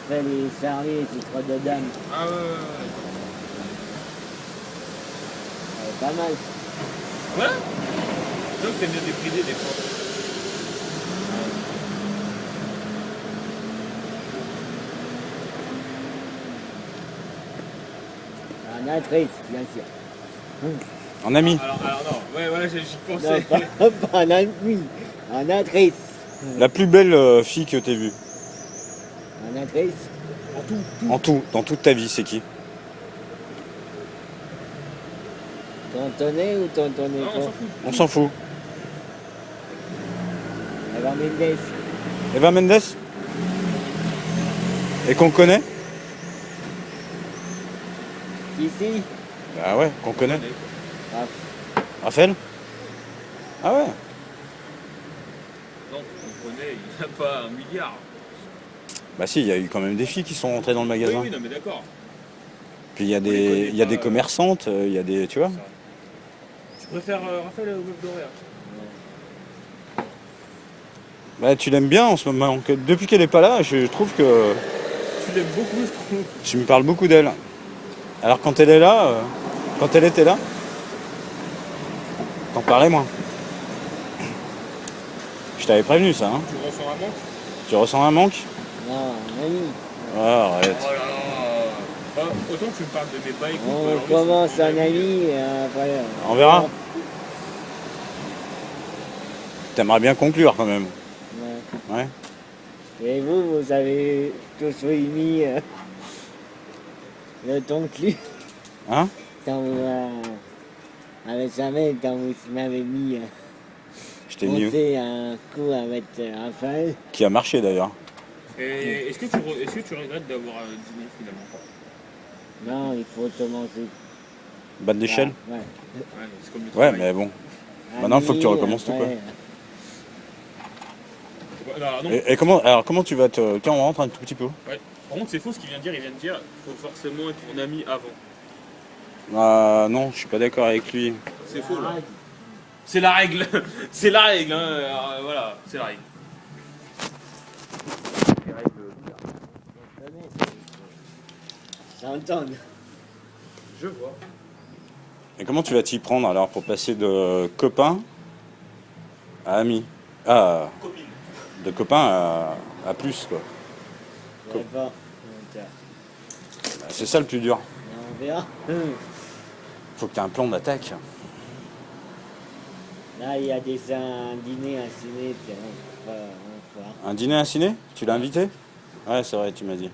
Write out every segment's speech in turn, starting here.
fait les services, c'est trop de dames. Ah ouais. Pas mal. Ouais. Donc t'aimes bien déprimer des fois. En actrice, bien sûr. En ami. Alors non, ouais, j'y Non, pensais. pas en ami, en actrice. La plus belle fille que t'aies vue. En actrice. En tout, dans toute ta vie, c'est qui? Tontonné ou tontonné Non, on pas? s'en fout. On s'en fout. Eva Mendes. Eva Mendes? Et qu'on connaît? Ici. Bah ouais, qu'on connaît. Ah, Raphaël? Ah ouais. Non, on connaît, il n'a pas 1 milliard. Bah si, il y a eu quand même des filles qui sont rentrées dans le Oui, magasin. oui, non, mais d'accord. Puis il y a On les connaît il y a pas, des commerçantes, il y a des, tu vois. Tu préfères Raphaël ou Meuf Doré? Bah tu l'aimes bien en ce moment. Depuis qu'elle est pas là, je trouve que Tu l'aimes beaucoup, je trouve. tu me parles beaucoup d'elle. Alors quand elle est là, quand elle était là, t'en parlais moins. Je t'avais prévenu ça, hein. Tu ressens un manque? Tu ressens un manque? non, un ami. Ah, arrête. Oh là là. Autant tu me parles de mes bails. On commence un ami et après. On verra. T'aimerais bien conclure quand même. Ouais. Ouais. Et vous avez tous réuni le ton cul Hein? quand vous, avec Jamel, quand vous m'avez mis Je t'ai mis où? monter un coup avec Raphaël. Qui a marché d'ailleurs. Et est-ce que tu regrettes d'avoir dîné finalement? Non, il faut commencer. Bas de l'échelle? Ouais. Ouais, c'est comme le Ouais, travail. mais bon. Maintenant, il faut que tu Ami, recommences tout, quoi. après, Non. Et comment tu vas te... Tiens, on rentre un tout petit peu. Ouais. Par contre, c'est faux ce qu'il vient de dire. Il vient de dire faut forcément être mon ami avant. Non, je suis pas d'accord avec lui. C'est faux là. C'est la règle. C'est la règle. Hein. Voilà, c'est la règle. S'entendre. Je vois. Et comment tu vas t'y prendre alors pour passer de copain à ami? Ah, Copine. de copain à plus, quoi. Je sais pas. Donc, C'est ça le plus dur. on verra. Faut que tu aies un plan d'attaque. Là, il y a déjà un dîner, un ciné, puis on fera. Un dîner, un ciné? Tu l'as invité? Ouais, c'est vrai, tu m'as dit.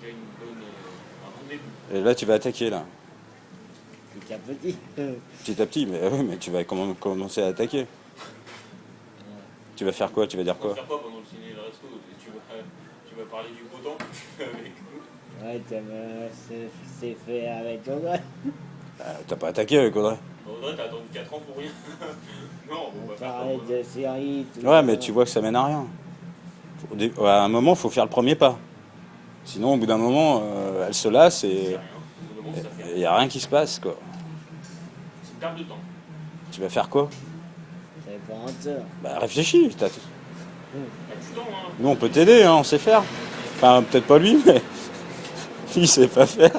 Il y a un rendez-vous. Et là, tu vas attaquer, là. Petit à petit. Petit à petit, mais oui, mais tu vas commencer à attaquer. Tu vas faire quoi? Tu vas dire On va quoi? faire quoi pendant le ciné et le resto? Tu vas parler du beau temps avec nous. Ouais, c'est fait avec Audrey. T'as pas attaqué avec Audrey? Audrey, t'as attendu 4 ans pour rien. Non, on va faire Parler quoi? de séries, tout Ouais, ça. mais tu vois que ça mène à rien. À un moment, il faut faire le premier pas. Sinon, au bout d'un moment, elle se lasse et Rien. Au moment où ça fait. il n'y a rien qui se passe, quoi. C'est une perte de temps. Tu vas faire quoi? C'est pas menteur. Bah réfléchis. Pas du temps, hein. Nous, on peut t'aider, hein, on sait faire. Enfin, peut-être pas lui, mais il sait pas faire.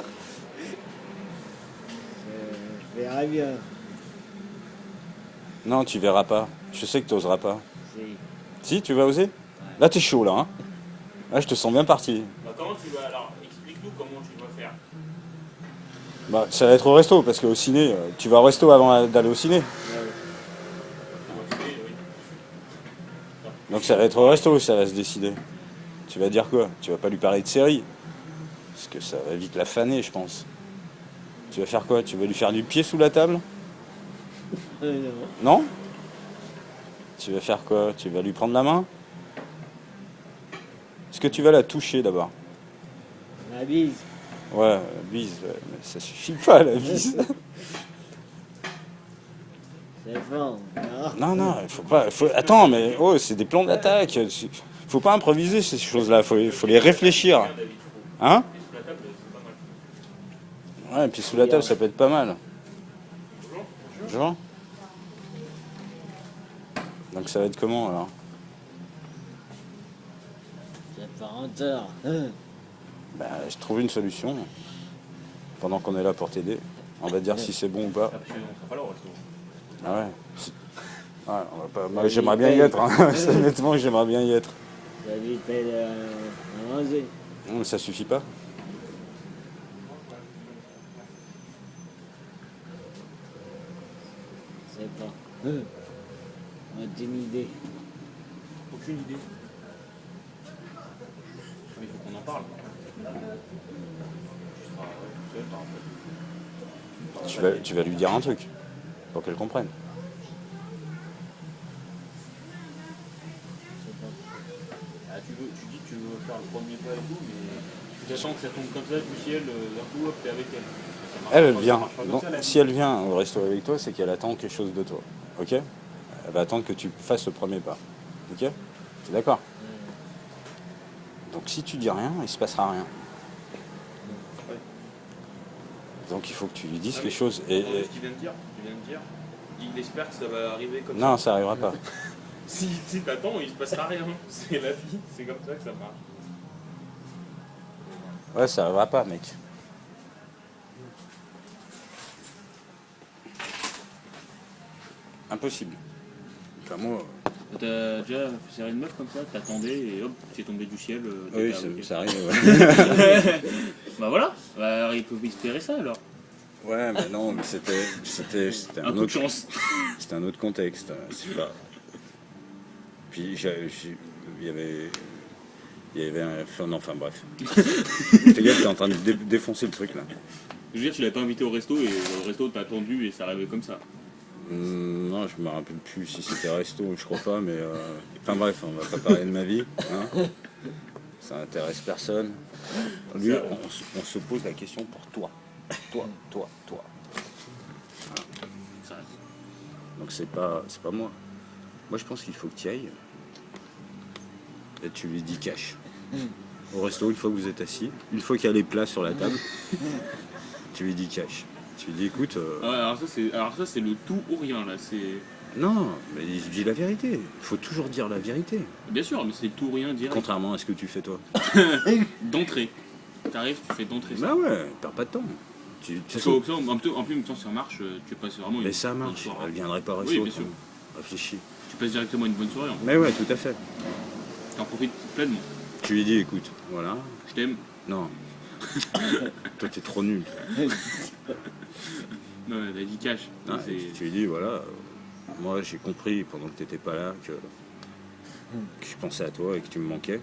Je verrai bien. Non, tu verras pas. Je sais que tu oseras pas. Si. Si, tu vas oser? Là, t'es chaud, là. Hein. Là, je te sens bien parti. Bah, comment tu vas alors? Explique-nous comment tu vas faire. Bah, ça va être au resto, parce qu'au ciné, tu vas au resto avant d'aller au ciné. Ouais. Tu vas faire, oui. Donc ça va être au resto, ça va se décider. Tu vas dire quoi? Tu vas pas lui parler de série. Parce que ça va vite la faner, je pense. Tu vas faire quoi? Tu vas lui faire du pied sous la table? Non. Non? Tu vas faire quoi? Tu vas lui prendre la main? Est-ce que tu vas la toucher d'abord? La bise. Ouais, bise, ouais, mais ça suffit pas la bise. C'est bon. Non, non, il faut pas. Attends, mais oh, c'est des plans d'attaque. Faut pas improviser ces choses-là, faut les réfléchir. Hein? Et sous la table, c'est pas mal. Ouais, et puis sous la table, ça peut être pas mal. Bonjour. Donc ça va être comment alors? Ça fait 40 heures. Bah, je trouve une solution. Pendant qu'on est là pour t'aider. On va te dire si c'est bon ou pas. Ah, parce qu'on sera pas là au resto. Ah ouais. Ouais, on va pas... Moi, j'aimerais bien y être. Hein. Honnêtement, j'aimerais bien y être. Ça lui fait à manger. Non, mais ça suffit pas. Je sais pas. Aucune idée. Aucune idée. Mais il faut qu'on en parle. Tu seras seul, t'as un peu. Tu vas lui dire un truc. Pour qu'elle comprenne. Ah, tu dis que tu veux faire le premier pas et tout, mais tu attends que ça tombe comme ça du ciel, d'un coup, hop, t'es avec elle. Ça marche Elle pas, vient. ça marche pas comme Donc, ça, la vie. si elle vient au resto avec toi, c'est qu'elle attend quelque chose de toi. Ok? Elle va attendre que tu fasses le premier pas. Ok? T'es d'accord? Donc si tu dis rien, il se passera rien. Ouais. Donc il faut que tu lui dises Ah, quelque mais chose. ce qu'il vient de dire, il espère que ça va arriver comme ça. Non, ça arrivera pas. Si t'attends, il se passera rien. C'est la vie, c'est comme ça que ça marche. Ouais, ça arrivera pas, mec. Impossible. Enfin, moi... T'as déjà fait serrer une meuf comme ça, t'attendais et hop, c'est tombé du ciel. Oui, t'étais ça avec arrive, ouais. elle. Bah voilà, bah, il peut espérer ça alors. Ouais, mais non, mais c'était Un un coup de autre... chance. C'était un autre contexte, c'est pas... Puis il y avait un... Enfin bref. Fais gaffe, t'es en train de défoncer le truc là. Je veux dire, tu l'avais pas invité au resto et le resto t'a attendu et ça arrivait comme ça. Non, je me rappelle plus si c'était resto ou je crois pas, mais... Enfin bref, on va pas parler de ma vie, hein. Ça intéresse personne. Lui, on se pose la question pour toi. Toi. Ça, Donc c'est pas moi. Moi je pense qu'il faut que tu y ailles. Et tu lui dis cash. Au resto, une fois que vous êtes assis, une fois qu'il y a les plats sur la table, tu lui dis cash. Tu lui dis écoute... Ouais, alors ça c'est le tout ou rien là, c'est. Non, mais je dis la vérité. Il faut toujours dire la vérité. Bien sûr, mais c'est tout ou rien direct. Contrairement à ce que tu fais toi. D'entrée. T'arrives, tu fais d'entrée ça. Bah ouais, perds pas de temps. Parce qu'en plus, en plus, ça marche, tu passes vraiment une Mais ça bonne marche. soirée. Elle viendrait pas au resto. Oui, bien sûr. Réfléchis. Tu passes directement une bonne soirée en fait. Mais ouais, tout à fait. T'en profites pleinement. Tu lui dis écoute, voilà. Je t'aime. Non. Toi t'es trop nul. Non, elle a dit cash. Ah, C'est- tu lui dis voilà. Moi j'ai compris pendant que t'étais pas là que je pensais à toi et que tu me manquais.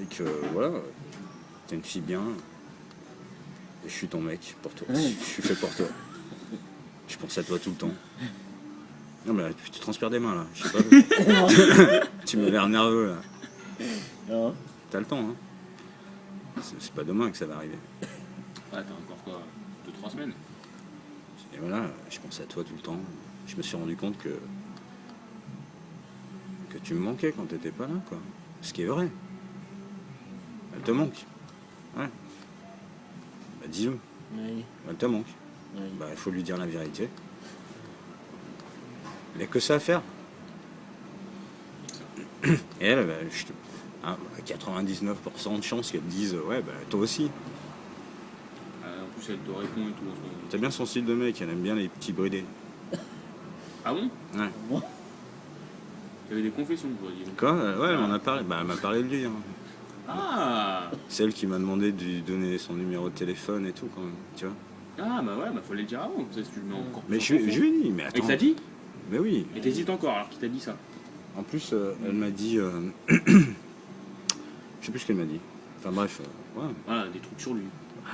Et que voilà, t'es une fille bien. Et je suis ton mec pour toi. Je suis fait pour toi. Je pense à toi tout le temps. Non mais là, tu transpires des mains là. Je sais pas. Tu m'as l'air nerveux là. Non. T'as le temps hein. C'est pas demain que ça va arriver. Ah, t'as encore quoi 2-3 semaines. Et voilà, je pense à toi tout le temps. Je me suis rendu compte que tu me manquais quand t'étais pas là, quoi. Ce qui est vrai. Elle te manque. Ouais. Bah dis-le. Oui. Elle te manque. Oui. Bah il faut lui dire la vérité. Il n'y a que ça à faire. Et elle, bah, à 99% de chances qu'elle te dise ouais bah toi aussi. En plus, elle te répond et tout. En ce moment. T'as bien son style de mec, elle aime bien les petits bridés. Ah bon? Ouais. T'avais des confessions, quoi. Dis donc. Quoi? Ouais, elle m'en a parlé. Bah elle m'a parlé de lui. Hein. Ah! C'est elle qui m'a demandé de lui donner son numéro de téléphone et tout quand même, tu vois. Ah, bah ouais, bah fallait le dire avant. Comme ça, si tu le mets encore Mais plus je en lui ai dit, mais Et attends. que t'as dit? Mais oui. Et t'hésites encore, alors qui t'a dit ça? En plus, elle m'a dit... je sais plus ce qu'elle m'a dit. Enfin bref, ouais. Voilà, des trucs sur lui.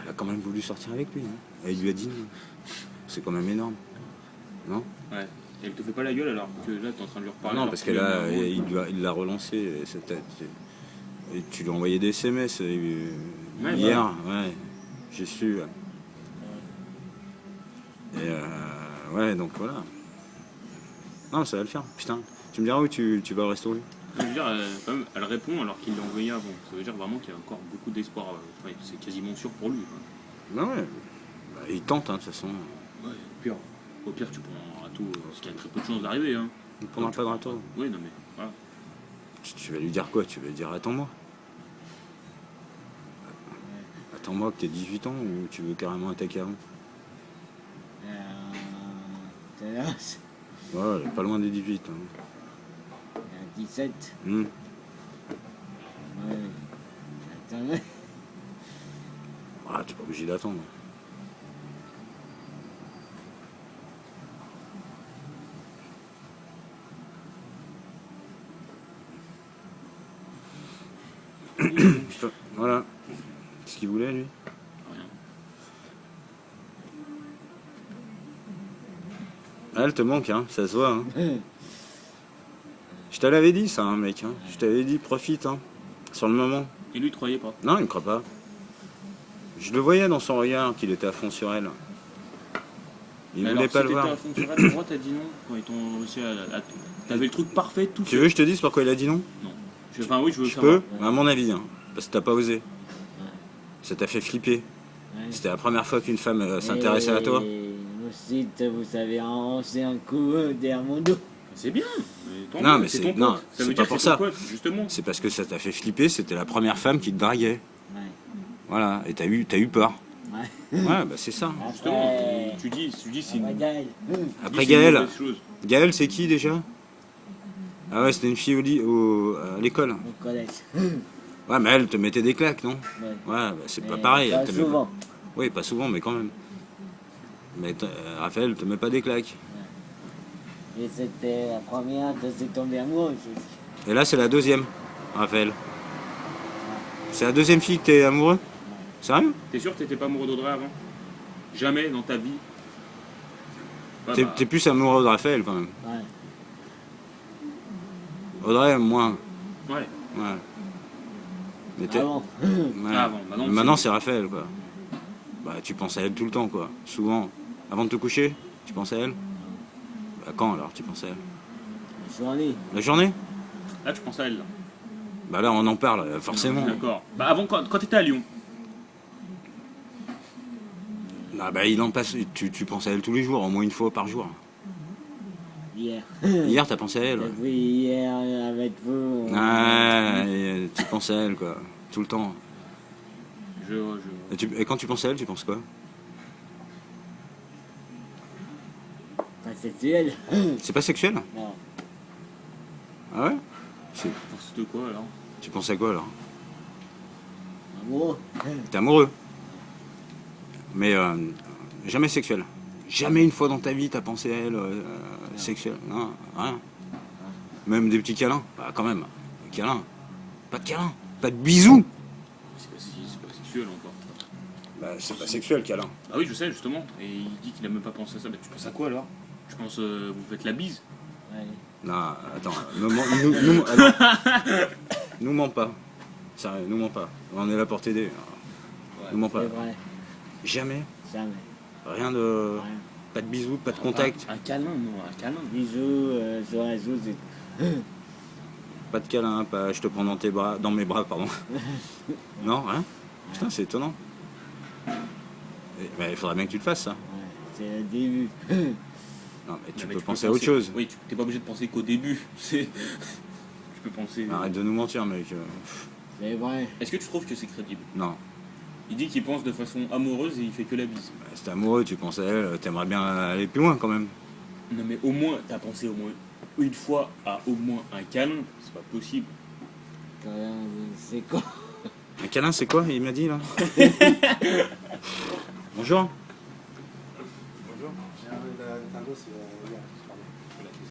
Elle a quand même voulu sortir avec lui. Hein. Et il lui a dit non. C'est quand même énorme. Non? Ouais. Et elle te fait pas la gueule alors que là, t'es en train de lui reparler. Non, alors parce que que là, tu il l'a relancé. Et tu lui as envoyé des SMS Ouais, hier. Ouais, j'ai su. Et ouais, donc voilà. Non, ça va le faire. Putain, tu me diras où tu vas au resto, lui? Je veux dire, quand même, elle répond alors qu'il l'a envoyé avant. Ça veut dire vraiment qu'il y a encore beaucoup d'espoir. Enfin, c'est quasiment sûr pour lui. Quoi. Bah ouais. Bah, il tente, hein, de toute façon. Ouais, au pire, tu prends un râteau, parce qu'il y a très peu de chances d'arriver. Hein. Il prendra pas de râteau. Oui, non mais voilà. Tu vas lui dire quoi? Tu vas lui dire attends-moi. Attends-moi que t'aies 18 ans ou tu veux carrément attaquer avant? Quel âge? Ouais, elle est pas loin des 18. Hein. 17. Hmm. Ouais. Attends. Ah, t'es pas obligé d'attendre. Voilà. Qu'est-ce qu'il voulait, lui? Rien. Ah, elle te manque, hein, ça se voit. Hein. Je te l'avais dit, ça, hein, mec. Hein. Je t'avais dit, profite, hein, sur le moment. Et lui, il croyait pas. Non, il me croit pas. Je le voyais dans son regard qu'il était à fond sur elle. Il voulait pas le voir. À fond sur elle, pourquoi t'as dit non quand ils t'ont réussi à... T'avais le truc parfait, tout Tu veux que je te dise pourquoi il a dit non? Non. Enfin, oui, je veux Je savoir. peux, à mon avis, hein, parce que t'as pas osé. Ça t'a fait flipper. Ouais. C'était la première fois qu'une femme s'intéressait à toi. Et ensuite, vous avez avancé un coup derrière mon dos. C'est bien. Mais tant Non, mieux, mais c'est c'est- ton pote. non, Ça c'est veut pas dire pour que c'est ton ça. pote, justement. C'est parce que ça t'a fait flipper, c'était la première femme qui te draguait. Ouais. Voilà, et t'as eu peur. Ouais. Ouais, bah c'est ça. Justement, Après, tu dis c'est une... après Gaël. Après tu dis c'est une Gaël, mauvaise chose. Gaël c'est qui déjà? Ah ouais, c'était une fille à l'école. Au collège. Ouais, mais elle te mettait des claques, non? Ouais. Ouais, bah c'est pas Mais pareil. Pas elle te met souvent. Oui, pas souvent, mais quand même. Mais Raphaël te met pas des claques. Et c'était la première de s'est tombée amoureuse aussi. Et là, c'est la deuxième, Raphaël. C'est la deuxième fille que t'es amoureux? Sérieux? T'es sûr que t'étais pas amoureux d'Audrey avant? Jamais dans ta vie? Ouais, T'es bah, t'es plus amoureux de Raphaël quand même. Ouais. Audrey, moins. ouais. Ouais. Mais Avant. ouais. Ah, bon, maintenant, Maintenant, c'est Raphaël, quoi. Bah, tu penses à elle tout le temps, quoi. Souvent. Avant de te coucher, tu penses à elle? Bah, quand alors tu penses à elle? Journée. La journée? Là, tu penses à elle, là. Bah là, on en parle, forcément. D'accord. Bah, avant, quand t'étais à Lyon, Ah bah, il en passe. Tu penses à elle tous les jours, au moins une fois par jour. Hier. Hier, t'as pensé à elle? Ouais. Depuis hier avec vous. Ouais, tu penses à elle, quoi. Tout le temps. Et quand tu penses à elle, tu penses quoi? Pas sexuel. C'est pas sexuel? Non. Ah ouais? Tu penses de quoi, alors? Tu penses à quoi alors? Amoureux. T'es amoureux. Mais jamais sexuel. Jamais une fois dans ta vie t'as pensé à elle sexuelle. Non, rien. Même des petits câlins. Bah quand même. Des câlins. Pas de câlins. Pas de bisous. C'est pas sexuel encore. Bah c'est pas sexuel câlin. Ah oui, je sais, justement. Et il dit qu'il a même pas pensé à ça. Mais tu penses à quoi, alors? Tu penses, vous faites la bise? Ouais. Non, attends. Nous mens pas. Sérieux, nous mens pas. On est là pour t'aider. Nous mens pas. C'est vrai. Jamais. Jamais. Rien de. Rien. Pas de bisous, pas de contact. Un câlin, non, un câlin. Bisous sur la joue, c'est tout. Pas de câlin, pas je te prends dans mes bras, pardon. Non, hein? Putain, c'est étonnant. Mais il faudrait bien que tu le fasses, ça. Ouais, c'est le début. Non, mais tu Non, mais peux penser à autre chose. Oui, t'es pas obligé de penser qu'au début. Tu peux penser... Arrête de nous mentir, mec. C'est vrai. Est-ce que tu trouves que c'est crédible? Non. Il dit qu'il pense de façon amoureuse et il fait que la bise. Si t'es amoureux, tu penses à elle, t'aimerais bien aller plus loin quand même. Non, mais au moins, t'as pensé au moins une fois à au moins un câlin. C'est pas possible. C'est quoi? Un câlin, c'est quoi? Il m'a dit là. Bonjour. Bonjour. J'ai un Nintendo, c'est